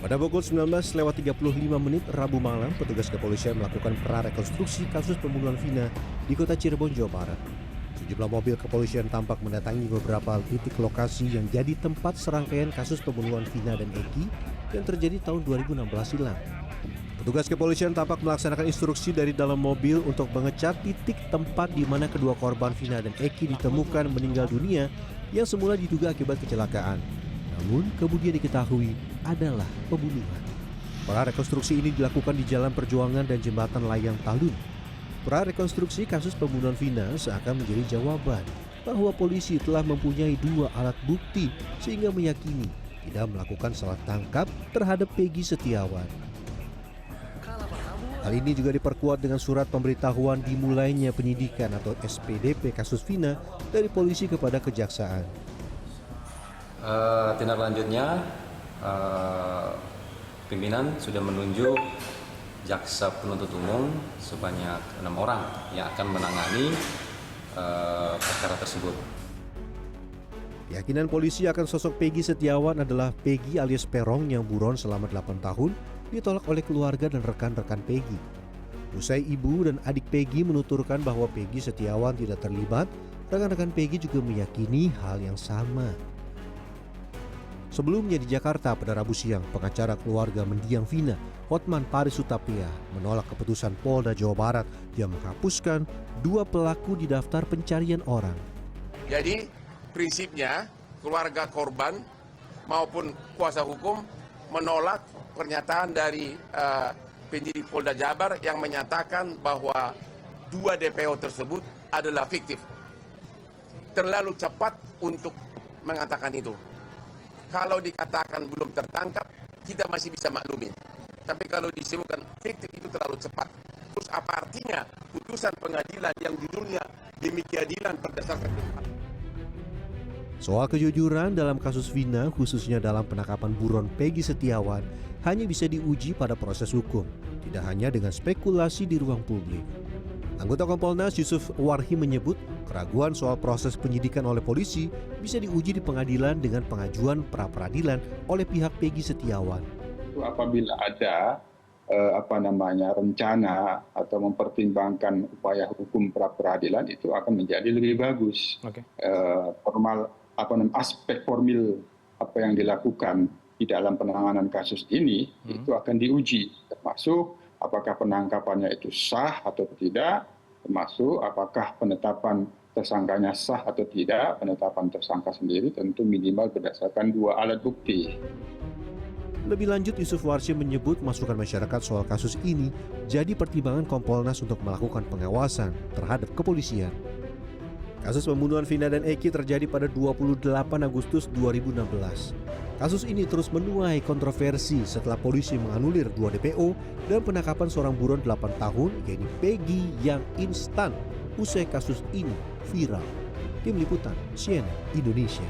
Pada pukul 19.35 Rabu malam, petugas kepolisian melakukan prarekonstruksi kasus pembunuhan Vina di kota Cirebon, Jawa Barat. Sejumlah mobil kepolisian tampak mendatangi beberapa titik lokasi yang jadi tempat serangkaian kasus pembunuhan Vina dan Eki yang terjadi tahun 2016 silam. Petugas kepolisian tampak melaksanakan instruksi dari dalam mobil untuk mengecap titik tempat di mana kedua korban Vina dan Eki ditemukan meninggal dunia yang semula diduga akibat kecelakaan. Namun kemudian diketahui adalah pembunuhan. Prarekonstruksi ini dilakukan di Jalan Perjuangan dan Jembatan Layang Talun. Prarekonstruksi kasus pembunuhan Vina seakan menjadi jawaban bahwa polisi telah mempunyai dua alat bukti sehingga meyakini tidak melakukan salah tangkap terhadap Peggy Setiawan. Hal ini juga diperkuat dengan surat pemberitahuan dimulainya penyidikan atau SPDP kasus Vina dari polisi kepada kejaksaan. Tindak lanjutnya, pimpinan sudah menunjuk jaksa penuntut umum sebanyak 6 orang yang akan menangani perkara tersebut. Keyakinan polisi akan sosok Peggy Setiawan adalah Peggy alias Perong yang buron selama 8 tahun ditolak oleh keluarga dan rekan-rekan Peggy. Usai ibu dan adik Peggy menuturkan bahwa Peggy Setiawan tidak terlibat, rekan-rekan Peggy juga meyakini hal yang sama. Sebelumnya di Jakarta pada Rabu siang, pengacara keluarga mendiang Vina, Hotman Paris Hutapea, menolak keputusan Polda Jawa Barat yang menghapuskan 2 pelaku di daftar pencarian orang. Jadi prinsipnya keluarga korban maupun kuasa hukum menolak pernyataan dari penyidik Polda Jabar yang menyatakan bahwa 2 DPO tersebut adalah fiktif. Terlalu cepat untuk mengatakan itu. Kalau dikatakan belum tertangkap, kita masih bisa maklumin. Tapi kalau disebutkan fiktif itu terlalu cepat. Terus apa artinya putusan pengadilan yang judulnya demi keadilan berdasarkan kebenaran? Soal kejujuran dalam kasus Vina, khususnya dalam penangkapan buron Peggy Setiawan, hanya bisa diuji pada proses hukum, tidak hanya dengan spekulasi di ruang publik. Anggota Kompolnas Yusuf Warhi menyebut keraguan soal proses penyidikan oleh polisi bisa diuji di pengadilan dengan pengajuan pra-peradilan oleh pihak Peggy Setiawan. Apabila ada rencana atau mempertimbangkan upaya hukum pra-peradilan, itu akan menjadi lebih bagus. Aspek formil apa yang dilakukan di dalam penanganan kasus ini itu akan diuji, termasuk apakah penangkapannya itu sah atau tidak, termasuk apakah penetapan tersangkanya sah atau tidak. Penetapan tersangka sendiri tentu minimal berdasarkan 2 alat bukti. Lebih lanjut, Yusuf Warsi menyebut masukan masyarakat soal kasus ini jadi pertimbangan Kompolnas untuk melakukan pengawasan terhadap kepolisian. Kasus pembunuhan Vina dan Eki terjadi pada 28 Agustus 2016. Kasus ini terus menuai kontroversi setelah polisi menganulir 2 DPO dan penangkapan seorang buron 8 tahun, yaitu Peggy yang instan usai kasus ini viral. Tim Liputan CNN Indonesia.